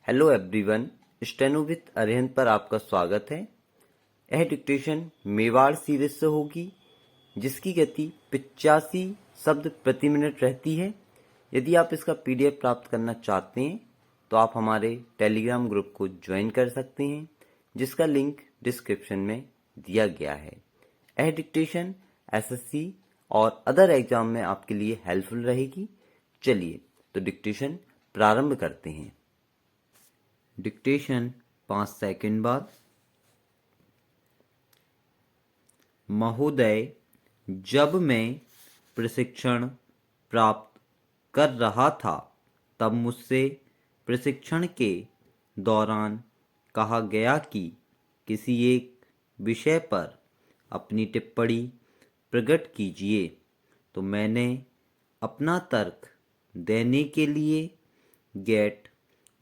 Hello everyone, steno with Arihant पर आपका स्वागत है। यह डिक्टेशन मेवाड़ सीरीज से होगी जिसकी गति 85 शब्द प्रति मिनट रहती है। यदि आप इसका पीडीएफ प्राप्त करना चाहते हैं तो आप हमारे टेलीग्राम ग्रुप को ज्वाइन कर सकते हैं जिसका लिंक डिस्क्रिप्शन में दिया गया है। यह डिक्टेशन एसएससी और अदर एग्जाम में आपके लिए हेल्पफुल रहेगी। चलिए तो डिक्टेशन प्रारंभ करते हैं। डिक्टेशन 5 सेकंड बाद। महोदय, जब मैं प्रशिक्षण प्राप्त कर रहा था तब मुझसे प्रशिक्षण के दौरान कहा गया कि किसी एक विषय पर अपनी टिप्पणी प्रकट कीजिए, तो मैंने अपना तर्क देने के लिए गेट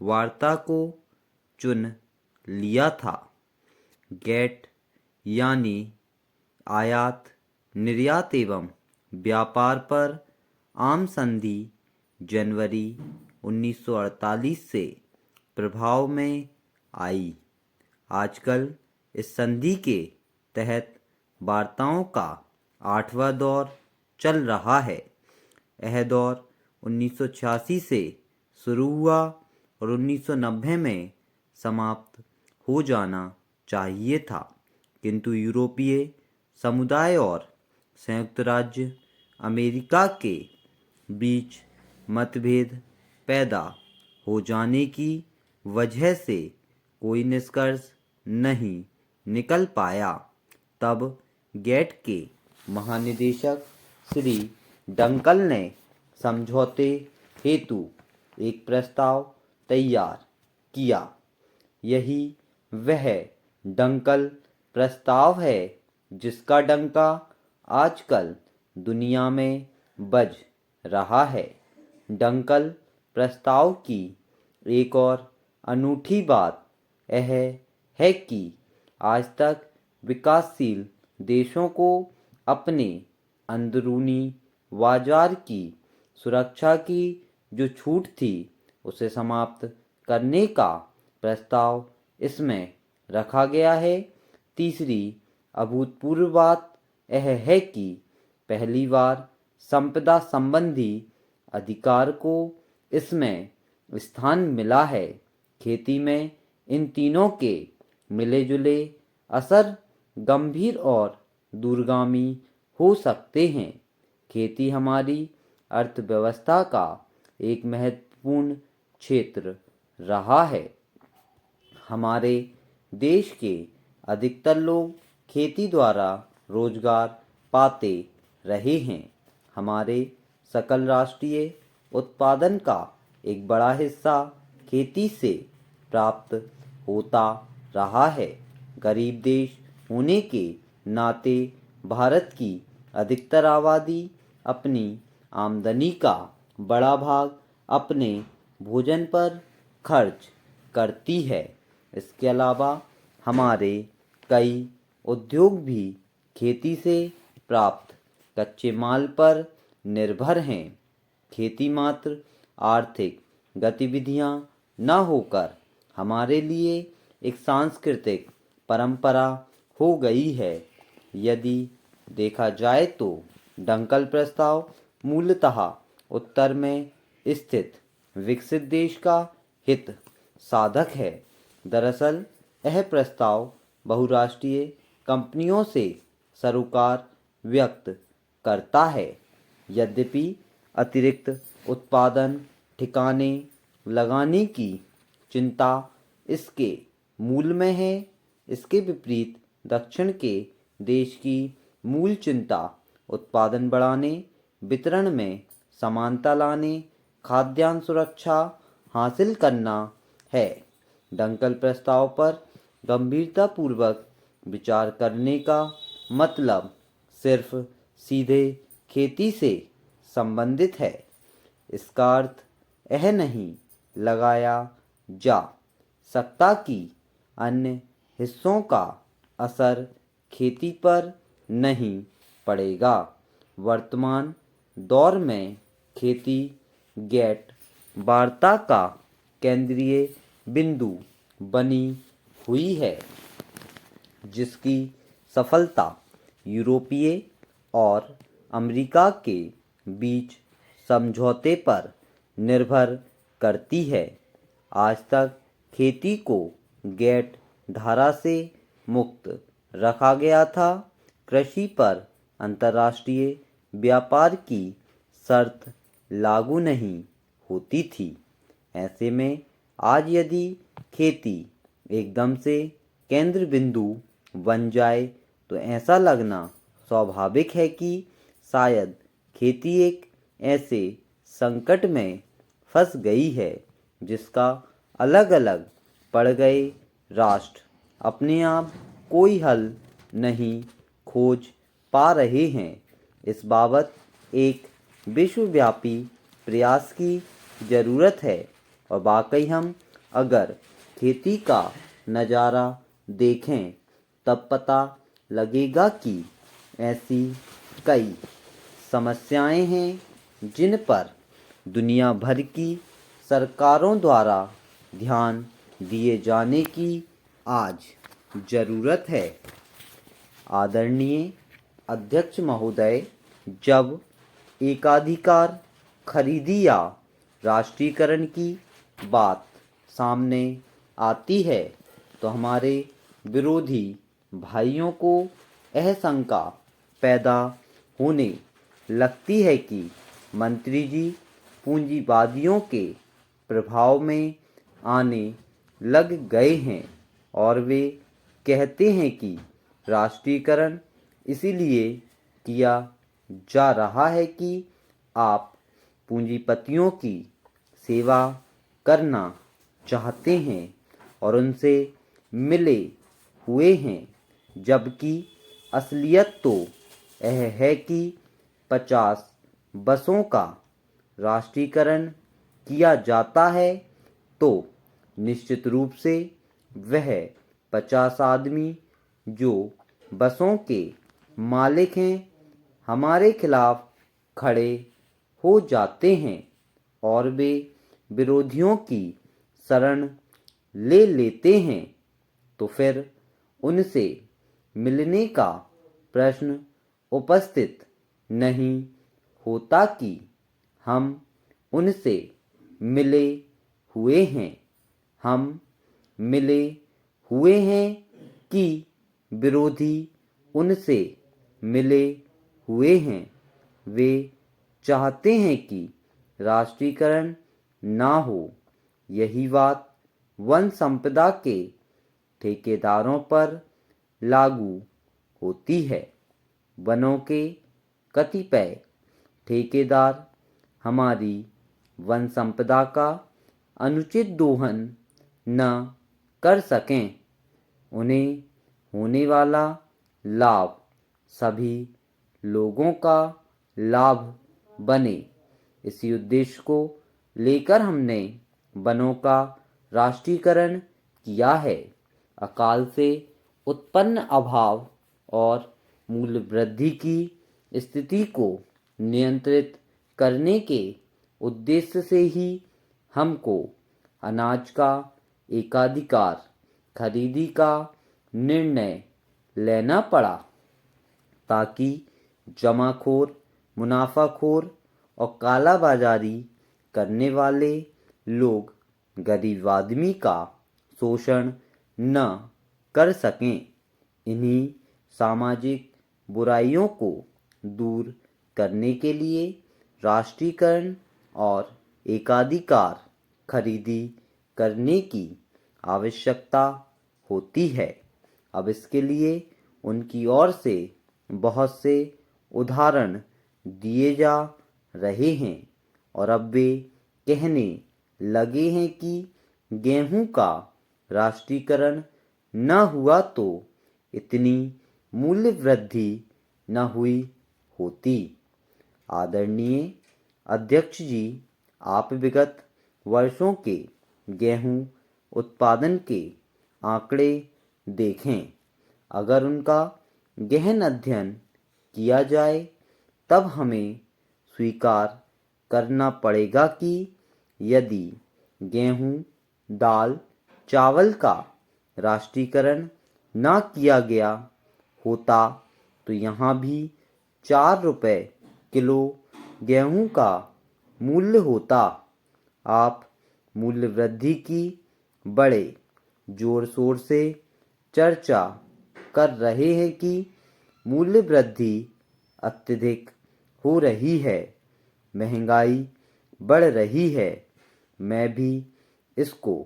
वार्ता को चुन लिया था। गेट यानी आयात निर्यात एवं व्यापार पर आम संधि जनवरी 1948 से प्रभाव में आई। आजकल इस संधि के तहत वार्ताओं का 8वां दौर चल रहा है। यह दौर 1986 से शुरू हुआ और 1990 में समाप्त हो जाना चाहिए था, किंतु यूरोपीय समुदाय और संयुक्त राज्य अमेरिका के बीच मतभेद पैदा हो जाने की वजह से कोई निष्कर्ष नहीं निकल पाया। तब गेट के महानिदेशक श्री डंकल ने समझौते हेतु एक प्रस्ताव तैयार किया। यही वह डंकल प्रस्ताव है जिसका डंका आजकल दुनिया में बज रहा है। डंकल प्रस्ताव की एक और अनूठी बात यह है कि आज तक विकासशील देशों को अपने अंदरूनी बाजार की सुरक्षा की जो छूट थी उसे समाप्त करने का प्रस्ताव इसमें रखा गया है। तीसरी अभूतपूर्व बात यह है कि पहली बार संपदा संबंधी अधिकार को इसमें स्थान मिला है। खेती में इन तीनों के मिले जुले असर गंभीर और दूरगामी हो सकते हैं। खेती हमारी अर्थव्यवस्था का एक महत्वपूर्ण क्षेत्र रहा है। हमारे देश के अधिकतर लोग खेती द्वारा रोजगार पाते रहे हैं। हमारे सकल राष्ट्रीय उत्पादन का एक बड़ा हिस्सा खेती से प्राप्त होता रहा है। गरीब देश होने के नाते भारत की अधिकतर आबादी अपनी आमदनी का बड़ा भाग अपने भोजन पर खर्च करती है। इसके अलावा हमारे कई उद्योग भी खेती से प्राप्त कच्चे माल पर निर्भर हैं। खेती मात्र आर्थिक गतिविधियां न होकर हमारे लिए एक सांस्कृतिक परंपरा हो गई है। यदि देखा जाए तो डंकल प्रस्ताव मूलतः उत्तर में स्थित विकसित देश का हित साधक है। दरअसल यह प्रस्ताव बहुराष्ट्रीय कंपनियों से सरोकार व्यक्त करता है। यद्यपि अतिरिक्त उत्पादन ठिकाने लगाने की चिंता इसके मूल में है, इसके विपरीत दक्षिण के देश की मूल चिंता उत्पादन बढ़ाने, वितरण में समानता लाने, खाद्यान्न सुरक्षा हासिल करना है। डंकल प्रस्ताव पर गंभीरतापूर्वक विचार करने का मतलब सिर्फ सीधे खेती से संबंधित है। इसका अर्थ यह नहीं लगाया जा सकता कि अन्य हिस्सों का असर खेती पर नहीं पड़ेगा। वर्तमान दौर में खेती गेट वार्ता का केंद्रीय बिंदु बनी हुई है, जिसकी सफलता यूरोपीय और अमेरिका के बीच समझौते पर निर्भर करती है। आज तक खेती को गैट धारा से मुक्त रखा गया था। कृषि पर अंतर्राष्ट्रीय व्यापार की शर्त लागू नहीं होती थी। ऐसे में आज यदि खेती एकदम से केंद्र बिंदु बन जाए तो ऐसा लगना स्वाभाविक है कि शायद खेती एक ऐसे संकट में फंस गई है जिसका अलग अलग पड़ गए राष्ट्र अपने आप कोई हल नहीं खोज पा रहे हैं। इस बाबत एक विश्वव्यापी प्रयास की ज़रूरत है और वाकई हम अगर खेती का नज़ारा देखें तब पता लगेगा कि ऐसी कई समस्याएं हैं जिन पर दुनिया भर की सरकारों द्वारा ध्यान दिए जाने की आज ज़रूरत है। आदरणीय अध्यक्ष महोदय, जब एकाधिकार खरीदी या राष्ट्रीयकरण की बात सामने आती है तो हमारे विरोधी भाइयों को यह शंका पैदा होने लगती है कि मंत्री जी पूंजीवादियों के प्रभाव में आने लग गए हैं और वे कहते हैं कि राष्ट्रीयकरण इसीलिए किया जा रहा है कि आप पूंजीपतियों की सेवा करना चाहते हैं और उनसे मिले हुए हैं, जबकि असलियत तो यह है कि 50 बसों का राष्ट्रीयकरण किया जाता है तो निश्चित रूप से वह 50 आदमी जो बसों के मालिक हैं हमारे खिलाफ खड़े हो जाते हैं और वे विरोधियों की शरण ले लेते हैं, तो फिर उनसे मिलने का प्रश्न उपस्थित नहीं होता कि हम उनसे मिले हुए हैं। हम मिले हुए हैं कि विरोधी उनसे मिले हुए हैं। वे चाहते हैं कि राष्ट्रीयकरण ना हो। यही बात वन संपदा के ठेकेदारों पर लागू होती है। वनों के कतिपय ठेकेदार हमारी वन संपदा का अनुचित दोहन न कर सकें, उन्हें होने वाला लाभ सभी लोगों का लाभ बने। इसी उद्देश्य को लेकर हमने वनों का राष्ट्रीयकरण किया है। अकाल से उत्पन्न अभाव और मूल्य वृद्धि की स्थिति को नियंत्रित करने के उद्देश्य से ही हमको अनाज का एकाधिकार खरीदी का निर्णय लेना पड़ा, ताकि जमाखोर, मुनाफाखोर और कालाबाजारी करने वाले लोग गरीब आदमी का शोषण न कर सकें। इन्हीं सामाजिक बुराइयों को दूर करने के लिए राष्ट्रीयकरण और एकाधिकार खरीदी करने की आवश्यकता होती है। अब इसके लिए उनकी ओर से बहुत से उदाहरण दिए जा रहे हैं और अब वे कहने लगे हैं कि गेहूं का राष्ट्रीयकरण न हुआ तो इतनी मूल्य वृद्धि न हुई होती। आदरणीय अध्यक्ष जी, आप विगत वर्षों के गेहूं उत्पादन के आंकड़े देखें। अगर उनका गहन अध्ययन किया जाए तब हमें स्वीकार करना पड़ेगा कि यदि गेहूं, दाल चावल का राष्ट्रीयकरण ना किया गया होता तो यहाँ भी 4 रुपए किलो गेहूं का मूल्य होता। आप मूल्य वृद्धि की बड़े जोर शोर से चर्चा कर रहे हैं कि मूल्य वृद्धि अत्यधिक हो रही है, महंगाई बढ़ रही है। मैं भी इसको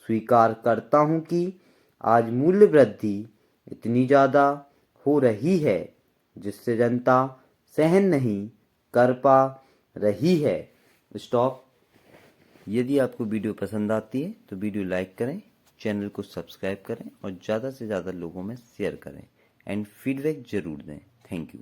स्वीकार करता हूं कि आज मूल्य वृद्धि इतनी ज़्यादा हो रही है जिससे जनता सहन नहीं कर पा रही है। स्टॉप। यदि आपको वीडियो पसंद आती है तो वीडियो लाइक करें, चैनल को सब्सक्राइब करें और ज़्यादा से ज़्यादा लोगों में शेयर करें एंड फीडबैक ज़रूर दें। Thank you.